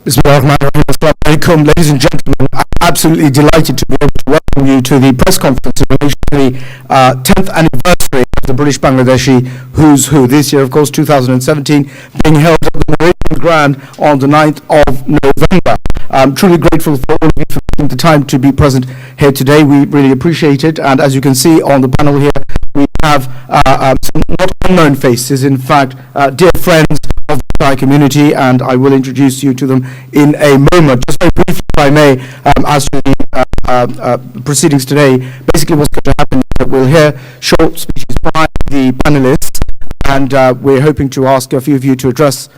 Bismillahirrahmanirrahim. Assalamu alaikum, ladies and gentlemen. I'm absolutely delighted to be able to welcome you to the press conference in relation to the 10th anniversary of the British Bangladeshi Who's Who. This year, of course, 2017, being held at the Meridian Grand on the 9th of November. I'm truly grateful for all of you for taking the time to be present here today. We really appreciate it. And as you can see on the panel here, we have some not unknown faces, in fact, dear friends of the entire community, and I will introduce you to them in a moment. Just very briefly, if I may, as to the proceedings today, basically what's going to happen is that we'll hear short speeches by the panelists, and we're hoping to ask a few of you to address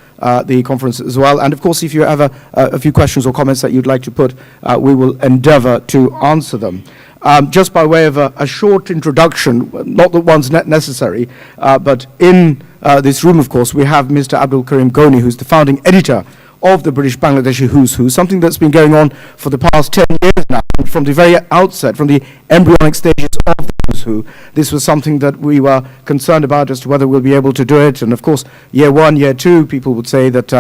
the conference as well. And of course, if you have a few questions or comments that you'd like to put, we will endeavor to answer them. Just by way of a short introduction, not that one's necessary, but in this room, of course, we have Mr. Abdul Karim Goni, who's the founding editor of the British Bangladeshi Who's Who, something that's been going on for the past 10 years now. From the very outset, from the embryonic stages of the Who's Who, this was something that we were concerned about as to whether we'll be able to do it. And of course, year one, year two, people would say that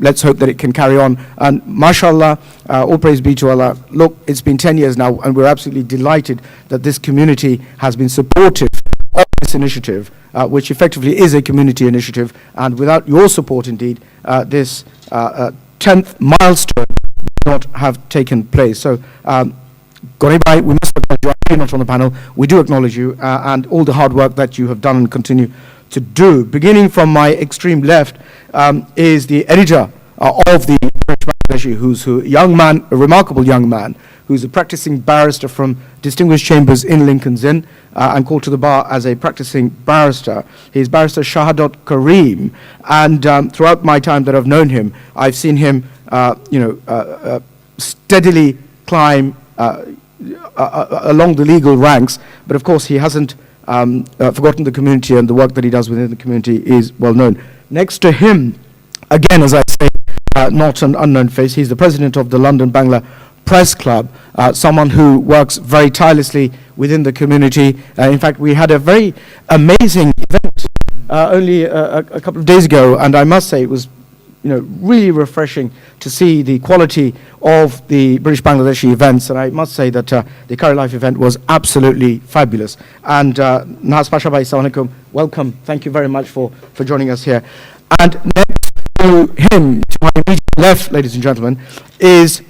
let's hope that it can carry on. And mashallah, all praise be to Allah. Look, it's been 10 years now, and we're absolutely delighted that this community has been supportive of this initiative, which effectively is a community initiative. And without your support, indeed, this 10th milestone would not have taken place. So, Goribai, we must acknowledge you. You're not on the panel. We do acknowledge you and all the hard work that you have done and continue to do. Beginning from my extreme left is the editor of the British Bangladeshi Who's Who, a young man, a remarkable young man, who's a practicing barrister from distinguished chambers in Lincoln's Inn and called to the bar as a practicing barrister. He's Barrister Shahadat Karim, and throughout my time that I've known him, I've seen him, steadily climb along the legal ranks. But of course, he hasn't forgotten the community, and the work that he does within the community is well known. Next to him, again, as I say, not an unknown face, he's the president of the London Bangla Press Club, someone who works very tirelessly within the community. In fact, we had a very amazing event only a couple of days ago, and I must say it was really refreshing to see the quality of the British Bangladeshi events. And I must say that the Curry Life event was absolutely fabulous. And Nahas Pasha Bhai, assalamu alaikum, welcome. Thank you very much for joining us here. And next to him, to my immediate left, ladies and gentlemen, is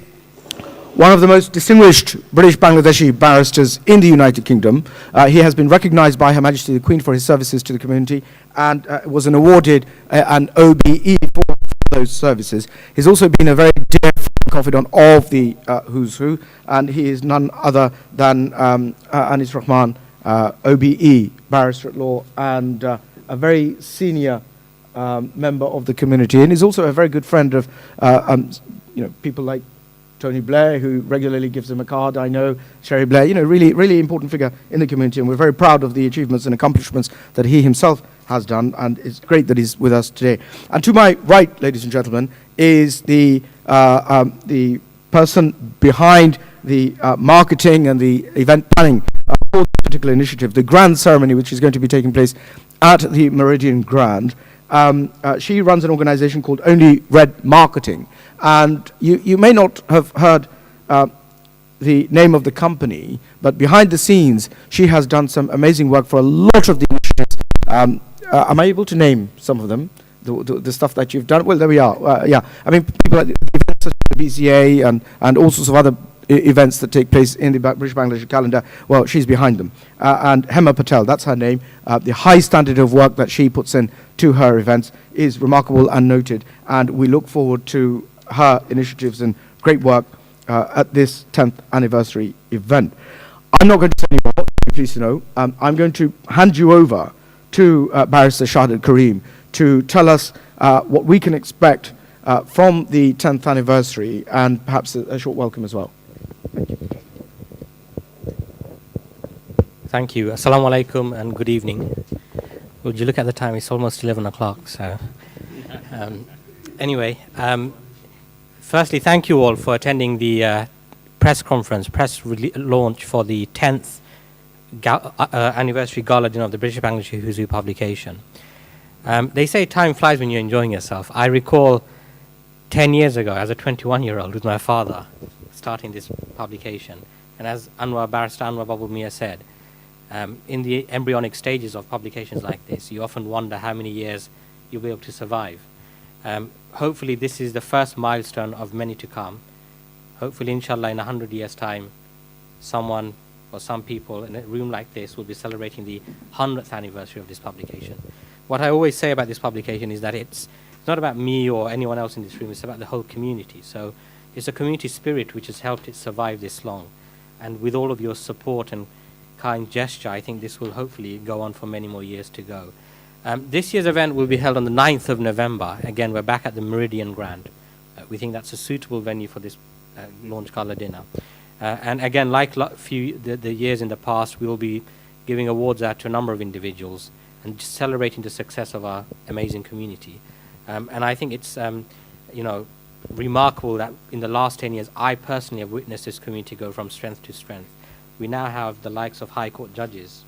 one of the most distinguished British Bangladeshi barristers in the United Kingdom. He has been recognized by Her Majesty the Queen for his services to the community, and was awarded an OBE for those services. He's also been a very dear confidant of the Who's Who, and he is none other than Anis Rahman, OBE, barrister at law, and a very senior member of the community. And he's also a very good friend of people like Tony Blair, who regularly gives him a card. I know Sherry Blair, really important figure in the community, and we're very proud of the achievements and accomplishments that he himself has done, and it's great that he's with us today. And to my right, ladies and gentlemen, is the person behind the marketing and the event planning for this particular initiative, the grand ceremony, which is going to be taking place at the Meridian Grand. She runs an organization called Only Red Marketing. And you may not have heard the name of the company, but behind the scenes, she has done some amazing work for a lot of the initiatives. Am I able to name some of them, the stuff that you've done? Well, there we are. Yeah, I mean, people like the events such as the BCA and all sorts of other events that take place in the British Bangladeshi calendar, well, she's behind them. And Hema Patel, that's her name. The high standard of work that she puts in to her events is remarkable and noted, and we look forward to her initiatives and great work at this 10th anniversary event. I'm not going to say any more, please know. I'm going to hand you over to Barrister Shahadat Karim to tell us what we can expect from the 10th anniversary, and perhaps a short welcome as well. Thank you. Thank you. Assalamu alaikum and good evening. Would you look at the time? It's almost 11 o'clock. So, anyway, firstly, thank you all for attending the press conference, launch for the 10th anniversary Gala Dinner of the British Bangladeshi Who's Who publication. They say time flies when you're enjoying yourself. I recall 10 years ago, as a 21-year-old with my father, starting this publication. And as Barrister Anwar Babul Mia said, in the embryonic stages of publications like this, you often wonder how many years you'll be able to survive. Hopefully this is the first milestone of many to come. Hopefully, inshallah, in 100 years' time, someone or some people in a room like this will be celebrating the 100th anniversary of this publication. What I always say about this publication is that it's not about me or anyone else in this room, it's about the whole community. So it's a community spirit which has helped it survive this long. And with all of your support and kind gesture, I think this will hopefully go on for many more years to go. This year's event will be held on the 9th of November. Again, we're back at the Meridian Grand. We think that's a suitable venue for this launch gala dinner. And again, like the years in the past, we will be giving awards out to a number of individuals and just celebrating the success of our amazing community. And I think it's remarkable that in the last 10 years, I personally have witnessed this community go from strength to strength. We now have the likes of High Court judges,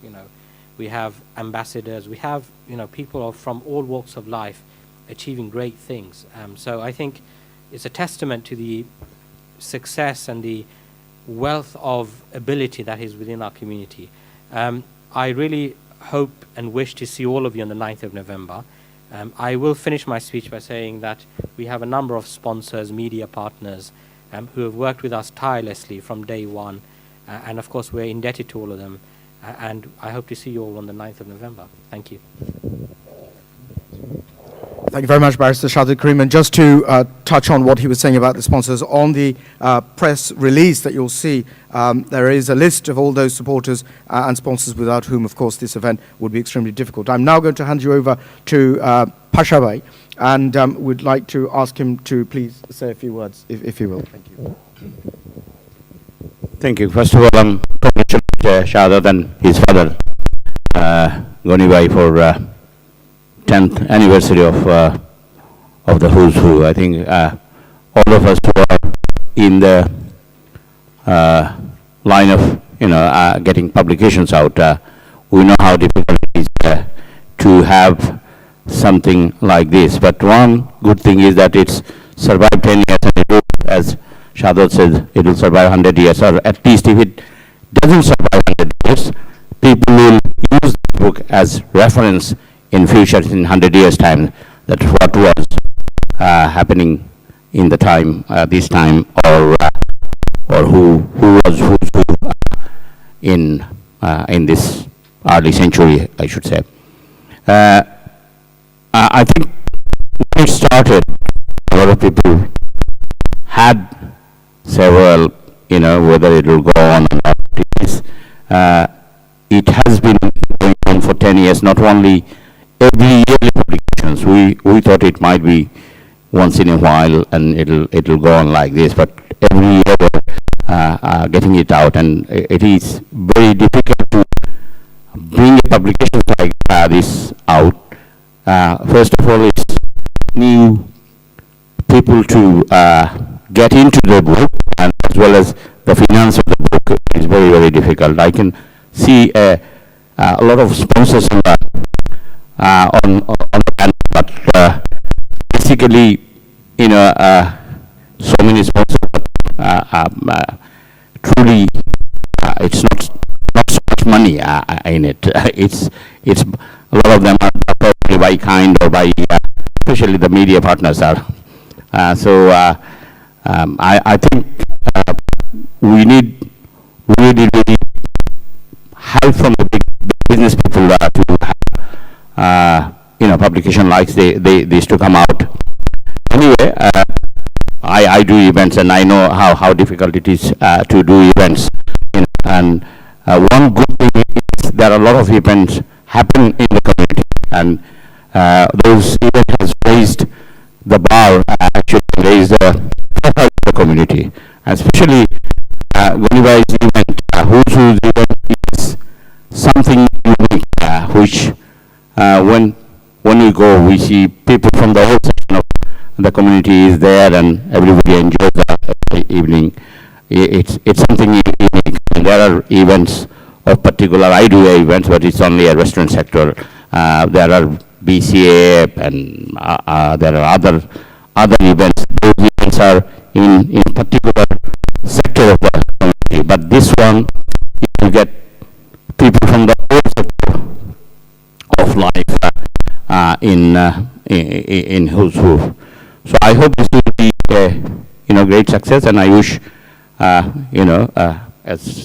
we have ambassadors, we have people from all walks of life achieving great things. So I think it's a testament to the success and the wealth of ability that is within our community. I really hope and wish to see all of you on the 9th of November. I will finish my speech by saying that we have a number of sponsors, media partners, who have worked with us tirelessly from day one, and of course we're indebted to all of them, and I hope to see you all on the 9th of November. Thank you. Thank you very much, Barrister Shahid Karim. And just to touch on what he was saying about the sponsors, on the press release that you'll see, there is a list of all those supporters and sponsors without whom, of course, this event would be extremely difficult. I'm now going to hand you over to Pasha Bhai, and would like to ask him to please say a few words, if he will. Thank you. Thank you. First of all, I'm congratulating Shahid and his father, Goni Bhai, for 10th anniversary of the Who's Who. I think all of us who are in the line of getting publications out, we know how difficult it is to have something like this. But one good thing is that it's survived 10 years, and it will, as Shahid said, it will survive 100 years, or at least if it doesn't survive 100 years, people will use the book as reference in future, in 100 years' time, that what was happening in the time, this time, or who was who's who in this early century, I should say. I think when it started, a lot of people had several, whether it will go on or not. It has been going on for 10 years, not only every yearly publications. We thought it might be once in a while and it'll go on like this, but every year we're getting it out, and it is very difficult to bring a publication like this out. First of all, it's new people to get into the book, and as well as the finance of the book is very, very difficult. I can see a lot of sponsors on the panel, but basically, so many sponsors, but truly, it's not so much money in it. It's a lot of them are probably by kind or by, especially the media partners are. So I think we need really help from the big business people to have publication like this to come out. Anyway, I do events, and I know how difficult it is to do events. And one good thing is there are a lot of events happen in the community, and those events has raised the bar, actually raised the profile of the community, and especially Goni's event, Who's Who's event is something unique, which when we go, we see people from the whole section of the community is there, and everybody enjoys the evening. It's something unique, and there are events of particular. I do events, but it's only a restaurant sector. There are BCA, and there are other events. Those are in particular sector of the community. But this one, you get people from the whole sector of life in who's who. So I hope this will be a great success, and I wish as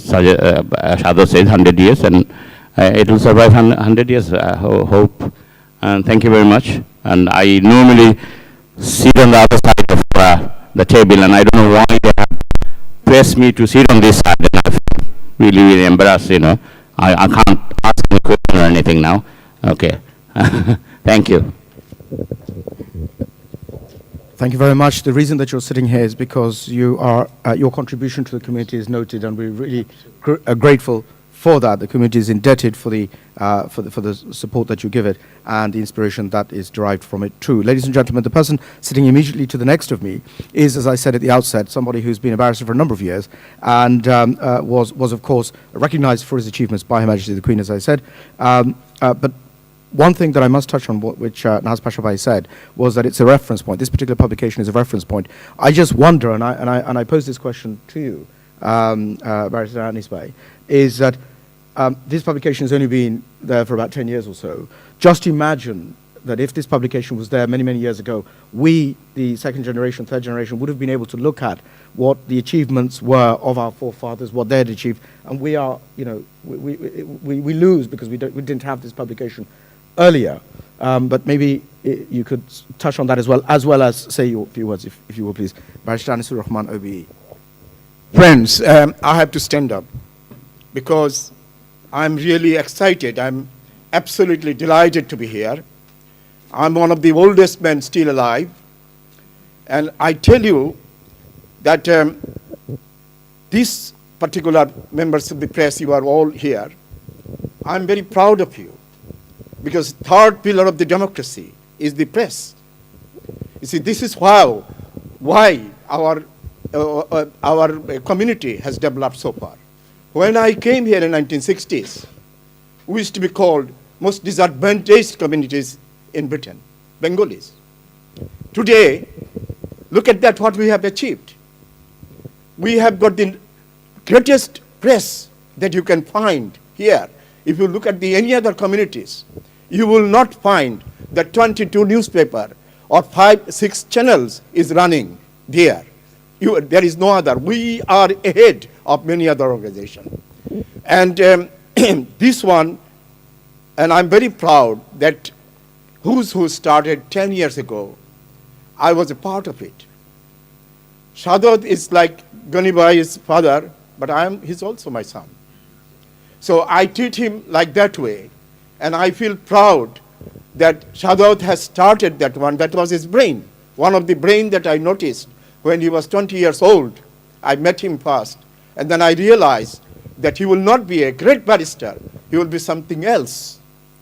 Shadot says, 100 years, and it will survive 100 years. Hope. And thank you very much. And I normally sit on the other side of the table, and I don't know why they have pressed me to sit on this side, and I feel really, really embarrassed. I can't ask any question or anything now. Okay. Thank you. Thank you very much. The reason that you're sitting here is because you are, your contribution to the community is noted, and we're really grateful for that. The community is indebted for the support that you give it and the inspiration that is derived from it too. Ladies and gentlemen, the person sitting immediately to the next of me is, as I said at the outset, somebody who's been a barrister for a number of years and was of course recognized for his achievements by Her Majesty the Queen, as I said. But one thing that I must touch on, which Naz Pashabhai said, was that it's a reference point. This particular publication is a reference point. I just wonder, and I pose this question to you, Barrister Anis Bhai, is that this publication has only been there for about 10 years or so. Just imagine that if this publication was there many, many years ago, we, the second generation, third generation, would have been able to look at what the achievements were of our forefathers, what they had achieved, and we are, we lose because we didn't have this publication earlier. But maybe you could touch on that as well as say your few words, if you will, please. Barrister Anisur Rahman, OBE. Friends, I have to stand up because I'm really excited. I'm absolutely delighted to be here. I'm one of the oldest men still alive. And I tell you that this particular members of the press, you are all here. I'm very proud of you because third pillar of the democracy is the press. You see, this is why our community has developed so far. When I came here in 1960s, we used to be called most disadvantaged communities in Britain, Bengalis. Today, look at that, what we have achieved. We have got the greatest press that you can find here. If you look at any other communities, you will not find that 22 newspaper or 5-6 channels is running there. There is no other. We are ahead of many other organizations. And this one, and I'm very proud that Who's Who started 10 years ago, I was a part of it. Shadot is like Ganibai's father, but he's also my son. So I treat him like that way, and I feel proud that Shadot has started that one. That was his brain, one of the brain that I noticed when he was 20 years old. I met him first, and then I realized that he will not be a great barrister, he will be something else,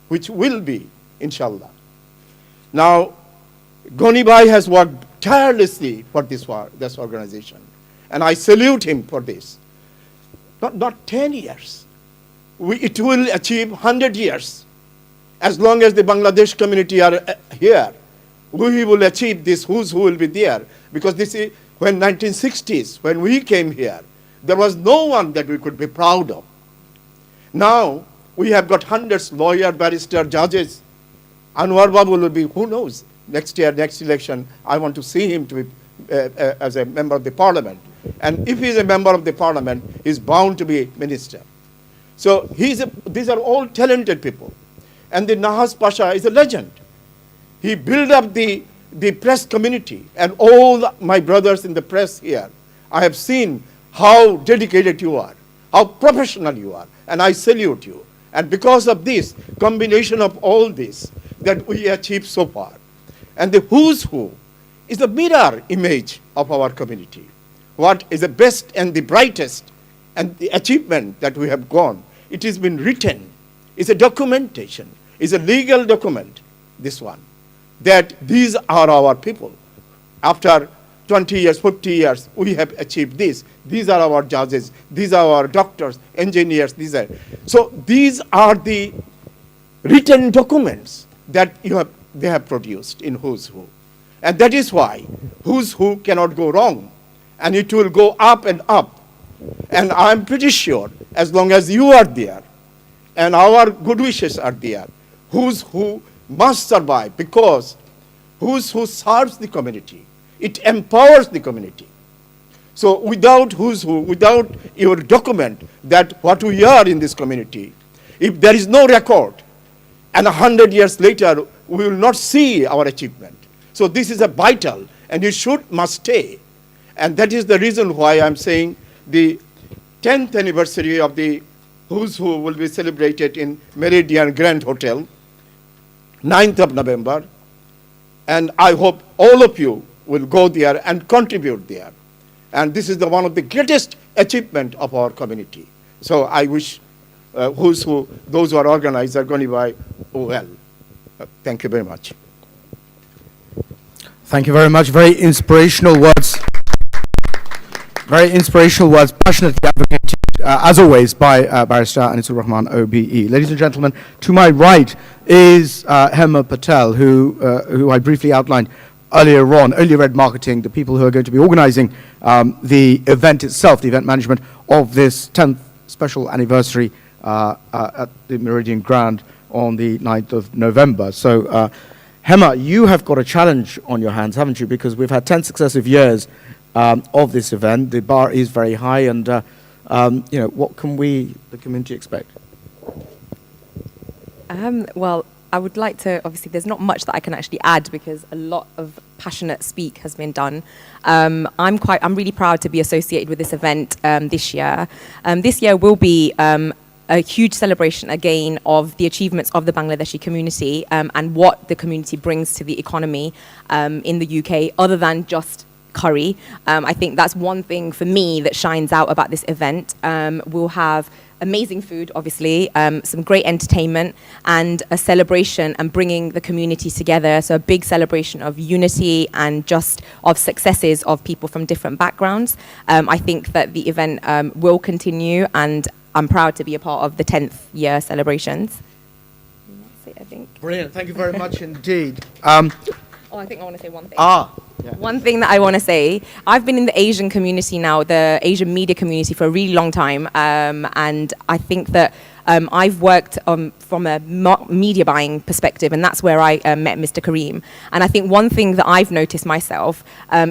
which will be, inshallah. Now, Gonibai has worked tirelessly for this organization, and I salute him for this. Not 10 years. It will achieve 100 years. As long as the Bangladesh community are here, we will achieve this. Who's Who will be there. Because this is when 1960s, when we came here, there was no one that we could be proud of. Now, we have got hundreds, lawyer, barrister, judges. Anwar Babu will be, who knows, next year, next election, I want to see him to be as a member of the parliament. And if he's a member of the parliament, he's bound to be minister. So these are all talented people. And the Nahas Pasha is a legend. He built up the press community, and all my brothers in the press here, I have seen how dedicated you are, how professional you are, and I salute you. And because of this, combination of all this that we achieved so far, and the Who's Who is the mirror image of our community. What is the best and the brightest and the achievement that we have gone, it has been written, it's a documentation, it's a legal document, this one, that these are our people. After 20 years, 50 years, we have achieved this. These are our judges, these are our doctors, engineers, So these are the written documents that they have produced in Who's Who. And that is why who's who cannot go wrong. And it will go up and up. And I'm pretty sure as long as you are there and our good wishes are there, who's who must survive, because who's who serves the community. It empowers the community. So without who's who, without your document that what we are in this community, if there is no record, and 100 years later, we will not see our achievement. So this is a vital, and it must stay. And that is the reason why I'm saying the 10th anniversary of the Who's Who will be celebrated in Meridian Grand Hotel, 9th of November. And I hope all of you will go there and contribute there. And this is one of the greatest achievement of our community. So I wish those who are organized are going to buy well. Thank you very much. Thank you very much. Very inspirational words. Very inspirational words, passionately advocated, as always, by Barrister Anisul Rahman, OBE. Ladies and gentlemen, to my right is Hema Patel, who I briefly outlined earlier on, earlier read marketing, the people who are going to be organizing the event itself, the event management of this 10th special anniversary at the Meridian Grand on the 9th of November. So, Hema, you have got a challenge on your hands, haven't you? Because we've had 10 successive years of this event. The bar is very high, and what can we, the community, expect? Well, I would like to, obviously, there's not much that I can actually add because a lot of passionate speak has been done. I'm really proud to be associated with this event this year. This year will be a huge celebration again of the achievements of the Bangladeshi community and what the community brings to the economy in the UK, other than just curry. I think that's one thing for me that shines out about this event. We'll have amazing food, obviously, some great entertainment, and a celebration and bringing the community together. So a big celebration of unity and just of successes of people from different backgrounds. I think that the event will continue, and I'm proud to be a part of the 10th year celebrations. That's it, I think. Brilliant. Thank you very much indeed. I think I want to say one thing. Yeah. One thing that I want to say, I've been in the Asian community now, the Asian media community, for a really long time, and I think that I've worked from a media buying perspective, and that's where I met Mr. Kareem. And I think one thing that I've noticed myself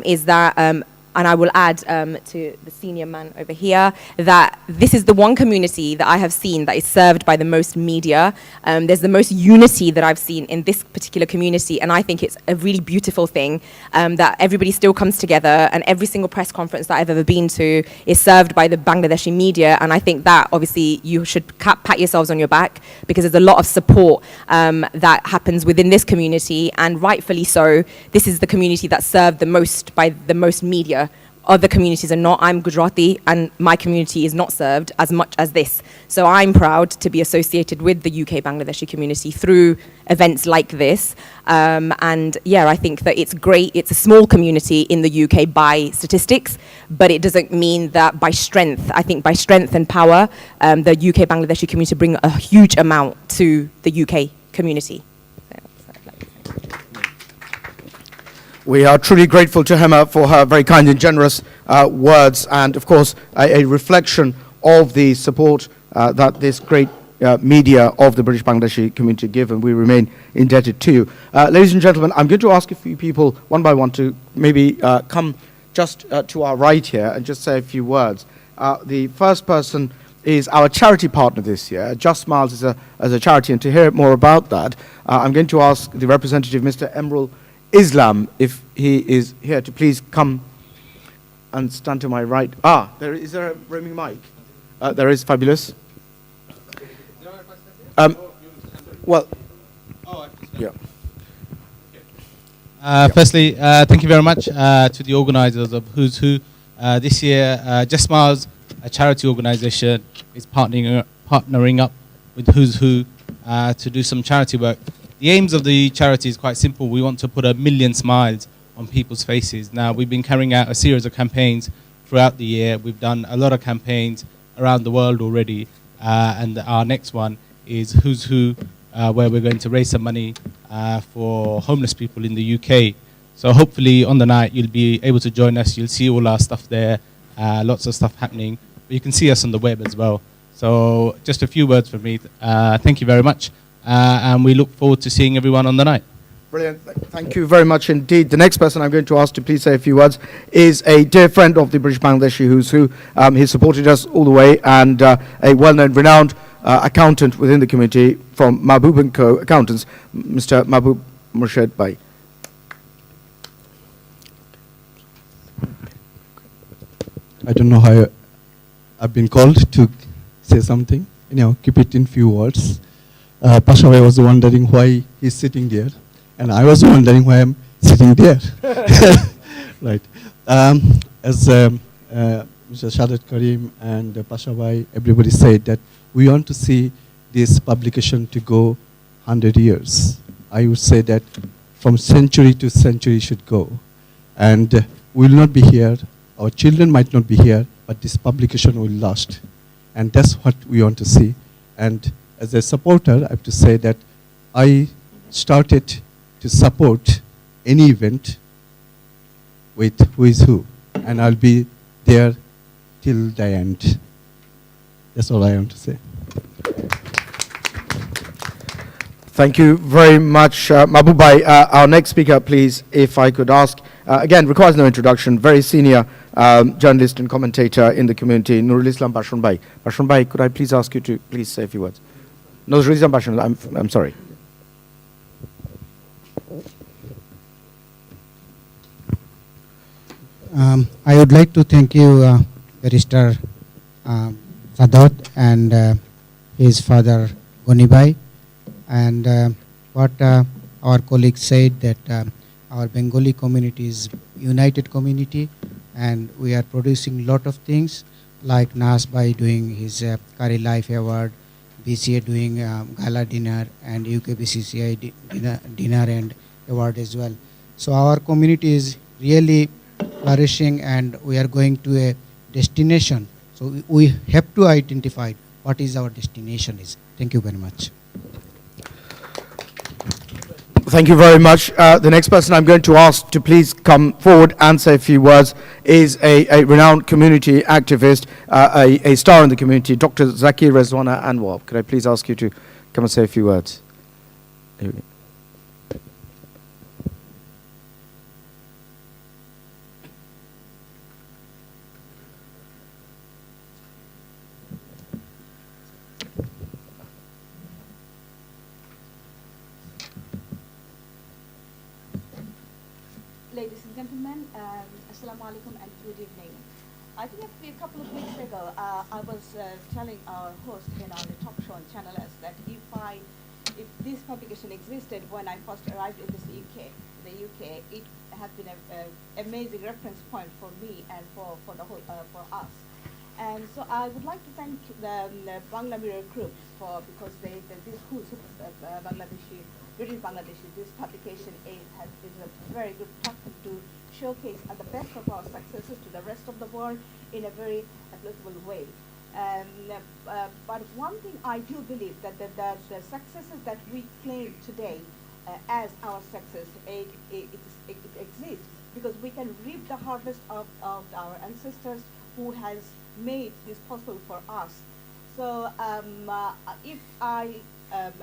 is that, and I will add to the senior man over here, that this is the one community that I have seen that is served by the most media. There's the most unity that I've seen in this particular community, and I think it's a really beautiful thing that everybody still comes together, and every single press conference that I've ever been to is served by the Bangladeshi media, and I think that obviously you should pat yourselves on your back, because there's a lot of support that happens within this community, and rightfully so. This is the community that's served the most by the most media. Other communities are not. I'm Gujarati, and my community is not served as much as this. So I'm proud to be associated with the UK Bangladeshi community through events like this. And yeah, I think that it's great. It's a small community in the UK by statistics, but it doesn't mean that by strength. I think by strength and power, the UK Bangladeshi community bring a huge amount to the UK community. We are truly grateful to Hema for her very kind and generous words, and of course a reflection of the support that this great media of the British Bangladeshi community give, and we remain indebted to you. Ladies and gentlemen, I'm going to ask a few people one by one to maybe come just to our right here and just say a few words. The first person is our charity partner this year. Just Smiles is a charity, and to hear more about that, I'm going to ask the representative, Mr. Emrul Islam, if he is here, to please come and stand to my right. Is there a roaming mic? There is. Fabulous. Yeah. Firstly, thank you very much to the organisers of Who's Who. This year, Just Smiles, a charity organisation, is partnering up with Who's Who to do some charity work. The aims of the charity is quite simple. We want to put 1 million smiles on people's faces. Now, we've been carrying out a series of campaigns throughout the year. We've done a lot of campaigns around the world already. And our next one is Who's Who, where we're going to raise some money for homeless people in the UK. So hopefully on the night you'll be able to join us. You'll see all our stuff there, lots of stuff happening. But you can see us on the web as well. So just a few words from me. Thank you very much. And we look forward to seeing everyone on the night. Brilliant. Thank you very much indeed. The next person I'm going to ask to please say a few words is a dear friend of the British Bangladeshi Who's Who. He supported us all the way, and a well-known, renowned accountant within the community from Mahbub & Co. Accountants, Mr. Mahbub Murshid Bhai. I don't know how I've been called to say something. Anyhow, keep it in few words. Pasha Bhai was wondering why he's sitting there, and I was wondering why I'm sitting there. Right. As Mr. Shadat Karim and Pasha Bhai, everybody said that we want to see this publication to go 100 years. I would say that from century to century should go. And we will not be here, our children might not be here, but this publication will last. And that's what we want to see. And as a supporter, I have to say that I started to support any event with Who is Who, and I'll be there till the end. That's all I want to say. Thank you very much, Mahbub Bhai. Our next speaker, please, if I could ask, again, requires no introduction, very senior journalist and commentator in the community, Nurul Islam Bashran Bhai. Bashran Bhai, could I please ask you to please say a few words? Nurul Islam Bashran, I'm sorry. I would like to thank you, Barrister Sadat and his father Gonibai, and what our colleagues said, that our Bengali community is united community, and we are producing lot of things like Nas Bhai doing his Kari Life Award, BCA doing Gala Dinner, and UKBCCI dinner and award as well. So our community is really flourishing, and we are going to a destination. So we have to identify what is our destination is. Thank you very much. Thank you very much. The next person I'm going to ask to please come forward and say a few words is a renowned community activist, a star in the community, Dr. Zakir Rezwana Anwar. Could I please ask you to come and say a few words? Here we go. Ladies and gentlemen, assalamu alaikum and good evening. I think a couple of weeks ago, I was telling our host in our talk show on Channel S that if this publication existed when I first arrived in the UK, it had been an amazing reference point for me and for us. And so I would like to thank the Bangla Mirror Group because this who's Bangladeshi. British Bangladeshi, this publication is a very good platform to showcase the best of our successes to the rest of the world in a very applicable way. But one thing I do believe that the successes that we claim today as our success, it exists because we can reap the harvest of our ancestors who has made this possible for us. So if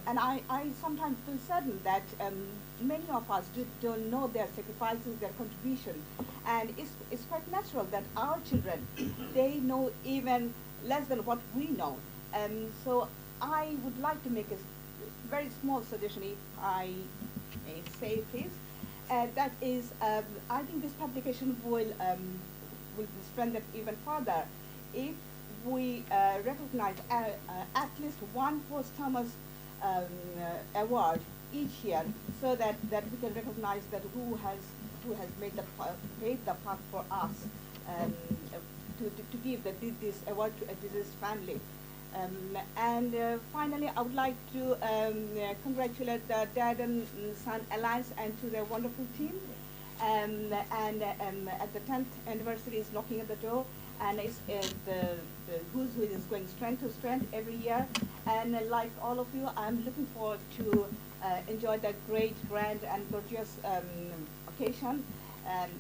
and I sometimes feel certain that many of us don't know their sacrifices, their contribution, and it's quite natural that our children, they know even less than what we know. So I would like to make a very small suggestion, if I may say please. That is, I think this publication will be strengthened even further if we recognize at least one post-Thomas award each year, so that we can recognize that who has paved the path for us to give this award to this family. And finally, I would like to congratulate the Dad and Son Alliance and to their wonderful team. And at the 10th anniversary is knocking at the door, and it's the Who's Who is going strength to strength every year. And like all of you, I'm looking forward to enjoy that great, grand, and gorgeous occasion, and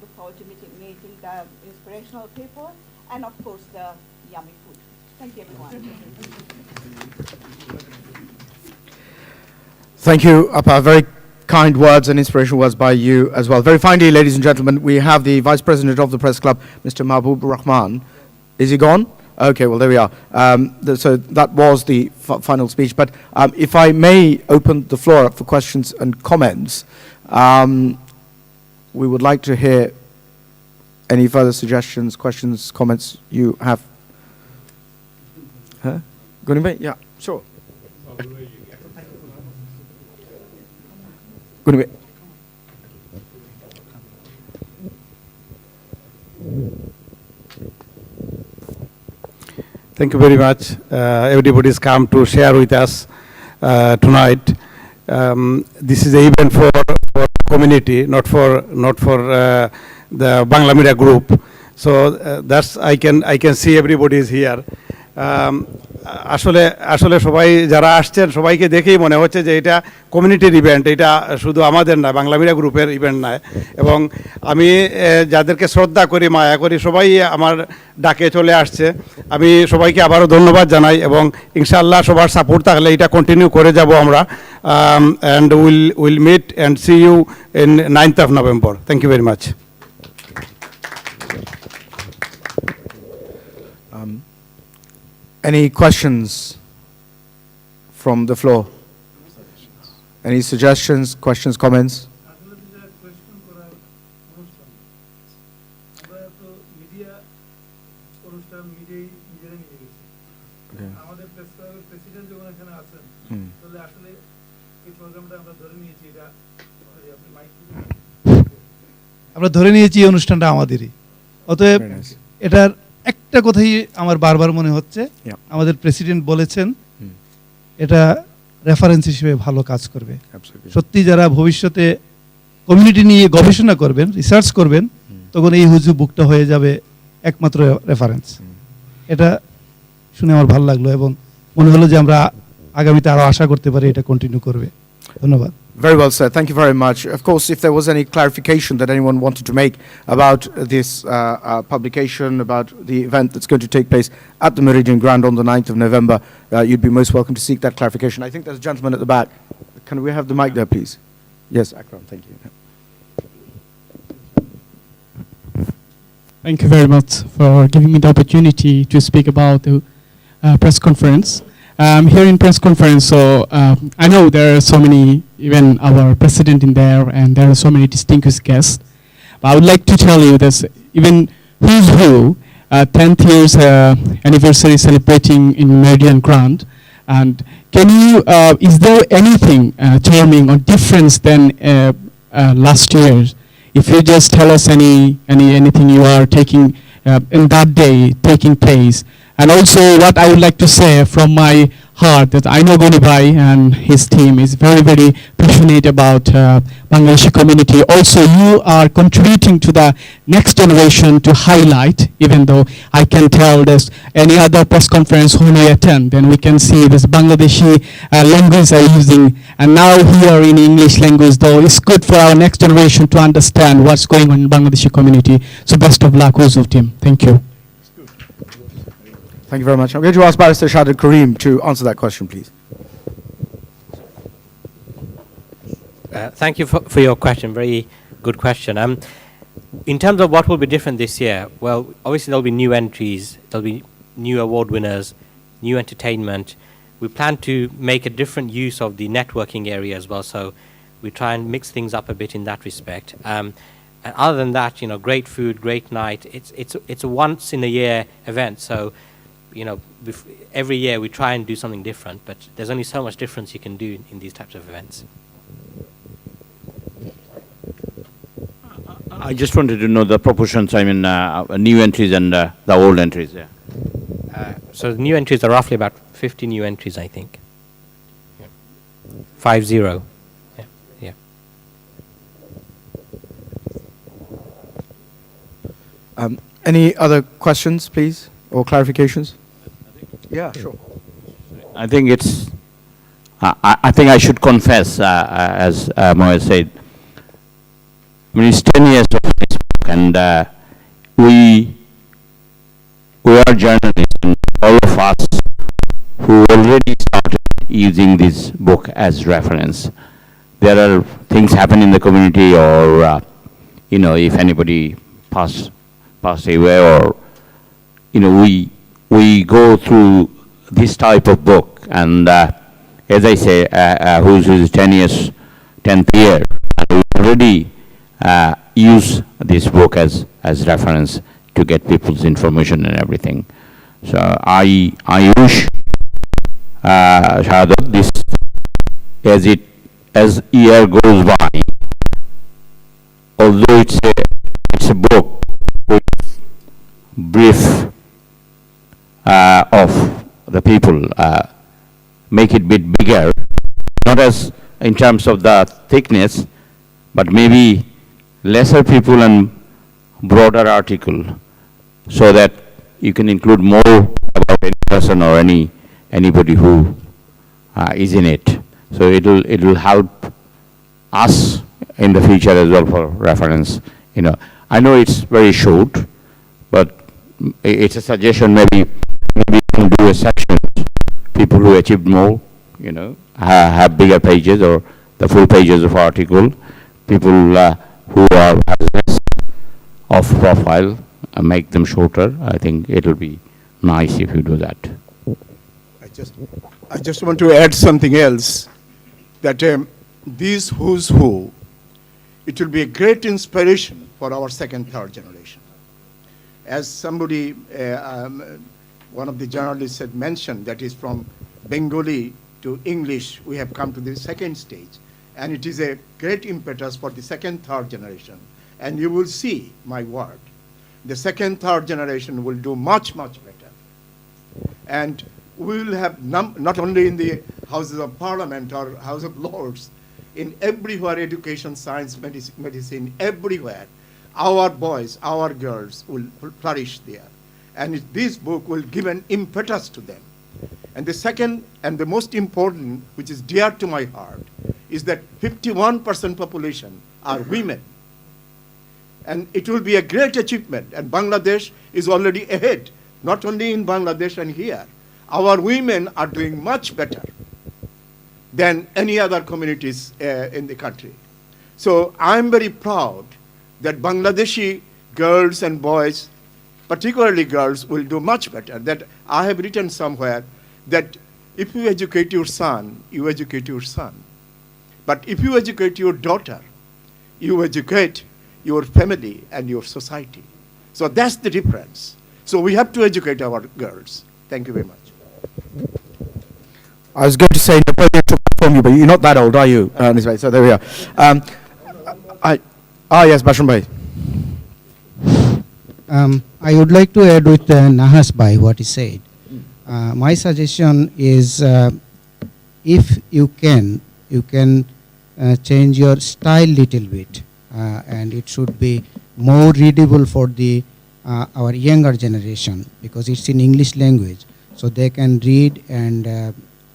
look forward to meeting the inspirational people, and of course the yummy food. Thank you, everyone. Thank you, Appa. Very kind words and inspirational words by you as well. Very finally, ladies and gentlemen, we have the Vice President of the Press Club, Mr. Mahbub Rahman. Is he gone? Okay, well, there we are. So that was the final speech. But if I may open the floor up for questions and comments, we would like to hear any further suggestions, questions, comments you have. Huh? Gunibay? Yeah, sure. Gunibay. Thank you very much. Everybody's come to share with us tonight. This is an event for community, not for the Bangla Media Group. So that's I can see everybody is here. আসলে সবাই যারা আসছেন সবাইকে দেখেই মনে হচ্ছে যে এটা কমিউনিটির ইভেন্ট, এটা শুধু আমাদের না, বাংলা মিডিয়া গ্রুপের ইভেন্ট নয়। এবং আমি যাদেরকে শ্রদ্ধা করি, মায়া করি, সবাই আমার ডাকে চলে আসছে। আমি সবাইকে আবারও ধন্যবাদ জানাই এবং ইনশাআল্লাহ সবার সাপোর্ট থাকলে এটা কন্টিনিউ করে যাব আমরা। And will meet and see you in 9th of November. Thank you very much. Any questions from the floor? Any suggestions, questions, comments? আমরা ধরে নিয়েছি এই অনুষ্ঠানটা আমাদেরই, অতএব এটার একটা কথাই আমার বারবার মনে হচ্ছে, আমাদের প্রেসিডেন্ট বলেছেন এটা রেফারেন্স হিসেবে ভালো কাজ করবে। সত্যি যারা ভবিষ্যতে কমিউনিটি নিয়ে গবেষণা করবেন, রিসার্চ করবেন, তখন এই হুজু বুকটা হয়ে যাবে একমাত্র রেফারেন্স। এটা শুনে আমার ভালো লাগলো এবং মনে হলো যে আমরা আগামীতে আরো আশা করতে পারি এটা কন্টিনিউ করবে। ধন্যবাদ। Very well said. Thank you very much. Of course, if there was any clarification that anyone wanted to make about this publication, about the event that's going to take place at the Meridian Grand on the 9th of November, you'd be most welcome to seek that clarification. I think there's a gentleman at the back. Can we have the mic there, please? Yes, Akram, thank you. Thank you very much for giving me the opportunity to speak about the press conference. Here in press conference, so I know there are so many, even our president in there, and there are so many distinguished guests. But I would like to tell you this, even who's who, 10th year's anniversary celebrating in Meridian Grand. And can you, is there anything charming or difference than last year? If you just tell us anything you are taking in that day taking place. And also what I would like to say from my heart that I know Gonibhai and his team is very, very passionate about Bangladeshi community. Also, you are contributing to the next generation to highlight, even though I can tell this any other press conference when we attend, then we can see this Bangladeshi language are using, and now here in English language, though it's good for our next generation to understand what's going on in Bangladeshi community. So best of luck, Huzu team. Thank you. Thank you very much. I'm going to ask Barrister Shahid Karim to answer that question, please. Thank you for your question. Very good question. In terms of what will be different this year, well, obviously there'll be new entries, there'll be new award winners, new entertainment. We plan to make a different use of the networking area as well, so we try and mix things up a bit in that respect. And other than that, you know, great food, great night. It's a once in a year event, so you know, every year we try and do something different, but there's only so much difference you can do in these types of events. I just wanted to know the proportions, I mean, new entries and the old entries. Yeah. So the new entries are roughly about 50 new entries, I think. 50. Yeah. Any other questions, please, or clarifications? Yeah, sure. I think it's, I think I should confess, as Moez said, I mean, it's 10 years of this book, and we are journalists, and all of us who already started using this book as reference. There are things happen in the community, or if anybody passed away, or we go through this type of book, and as I say, who's 10th year, and we already use this book as reference to get people's information and everything. So I wish Shahadat, this as year goes by, although it's a book with brief of the people, make it bit bigger, not as in terms of the thickness, but maybe lesser people and broader article, so that you can include more about any person or anybody who is in it. So it'll help us in the future as well for reference. I know it's very short, but it's a suggestion. Maybe you can do a section. People who achieved more, have bigger pages or the full pages of article. People who have less of profile, make them shorter. I think it'll be nice if you do that. I just want to add something else, that these who's who, it will be a great inspiration for our second, third generation. As somebody, one of the journalists had mentioned, that is from Bengali to English, we have come to the second stage. And it is a great impetus for the second, third generation. And you will see, my word, the second, third generation will do much, much better. And we will have, not only in the Houses of Parliament or House of Lords, in everywhere, education, science, medicine, everywhere, our boys, our girls will flourish there. And this book will give an impetus to them. And the second and the most important, which is dear to my heart, is that 51% population are women. And it will be a great achievement. And Bangladesh is already ahead, not only in Bangladesh and here. Our women are doing much better than any other communities in the country. So I'm very proud that Bangladeshi girls and boys, particularly girls, will do much better. That I have written somewhere that if you educate your son, you educate your son. But if you educate your daughter, you educate your family and your society. So that's the difference. So we have to educate our girls. Thank you very much. I was going to say Napoleon took that from you, but you're not that old, are you? So there we are. Yes, Bashram Bhai. I would like to add with Nahas Bhai what he said. My suggestion is, if you can change your style little bit, and it should be more readable for the our younger generation, because it's in English language, so they can read, and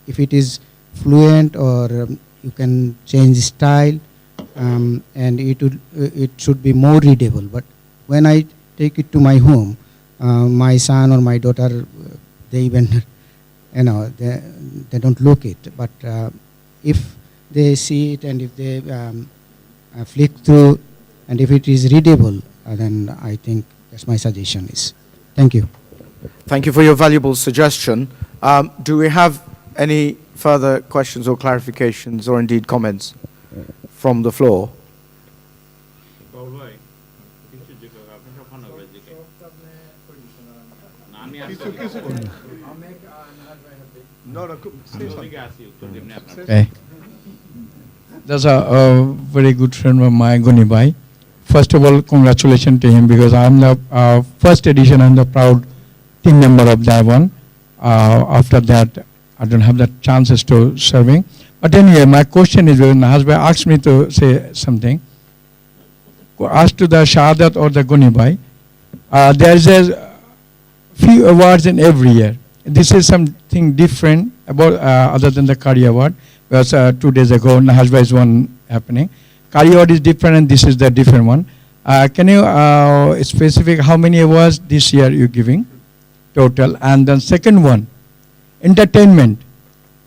if it is fluent, or you can change style, and it should be more readable. But when I take it to my home, my son or my daughter, they even they don't look it. But if they see it, and if they flick through, and if it is readable, then I think that's my suggestion is. Thank you. Thank you for your valuable suggestion. Do we have any further questions or clarifications, or indeed comments from the floor? Okay. That's a very good friend of mine, Goni Bhai. First of all, congratulations to him, because I'm the first edition, I'm the proud team member of that one. After that, I don't have the chances to serving. But anyway, my question is, when Nahas asked me to say something, asked to the Shahadat or the Goni Bhai, there is a few awards in every year. This is something different about other than the Kari Award, because 2 days ago Nahas is one happening. Kari is different and this is the different one. Can you specific how many awards this year you giving total? And then second one, entertainment.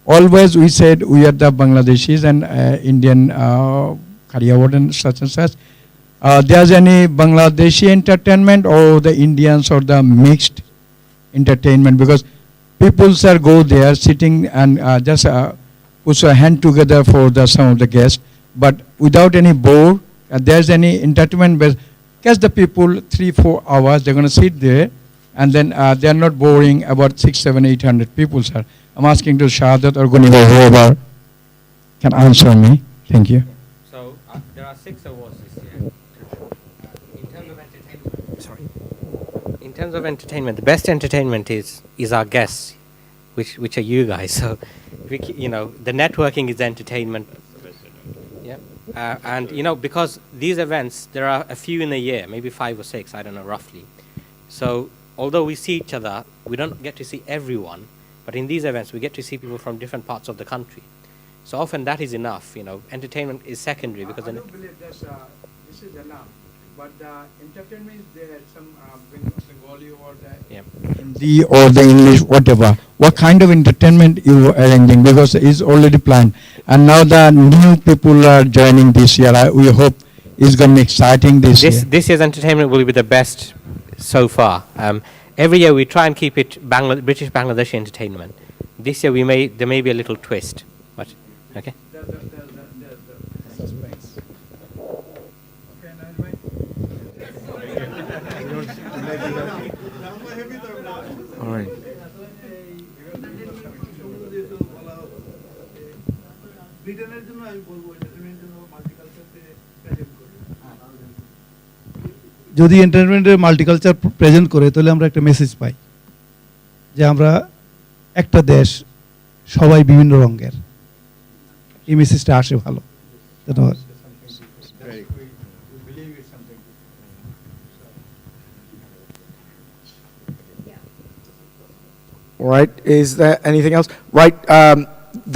Always we said we are the Bangladeshis and Indian Kari Award and such and such. There's any Bangladeshi entertainment or the Indians or the mixed entertainment? Because people sir go there sitting and just put a hand together for the some of the guests, but without any board. There's any entertainment base. Catch the people 3-4 hours. They're going to sit there, and then they're not boring about 600, 700, 800 people, sir. I'm asking to Shahadat or Guniba, whoever can answer me. Thank you. So there are 6 awards this year. In terms of entertainment, in terms of entertainment, the best entertainment is our guests, which are you guys. So, the networking is entertainment. Yeah. And because these events, there are a few in a year, maybe 5 or 6, I don't know, roughly. So although we see each other, we don't get to see everyone, but in these events we get to see people from different parts of the country. So often that is enough. Entertainment is secondary because I don't believe this is enough, but entertainment is there, some Bengali or the Hindi or the English, whatever. What kind of entertainment you are arranging? Because it's already planned. And now the new people are joining this year. We hope it's going to be exciting this year. This year's entertainment will be the best so far. Every year we try and keep it British Bangladeshi entertainment. This year there may be a little twist, but okay. All right. যদি এন্টারটেইনমেন্টের multiculture present করে তাহলে আমরা একটা message পাই যে আমরা একটা দেশ, সবাই বিভিন্ন রঙের। এই মেসেজটা আসে ভালো। ধন্যবাদ। All right. Is there anything else? Right.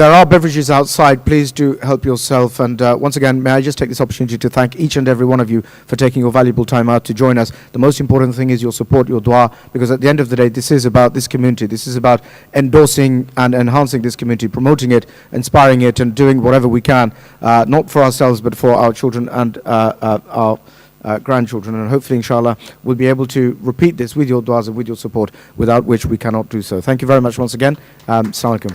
There are beverages outside. Please do help yourself. And once again, may I just take this opportunity to thank each and every one of you for taking your valuable time out to join us. The most important thing is your support, your dua, because at the end of the day, this is about this community. This is about endorsing and enhancing this community, promoting it, inspiring it, and doing whatever we can, not for ourselves, but for our children and our grandchildren. And hopefully, inshallah, we'll be able to repeat this with your duas and with your support, without which we cannot do so. Thank you very much once again. Assalamu alaikum.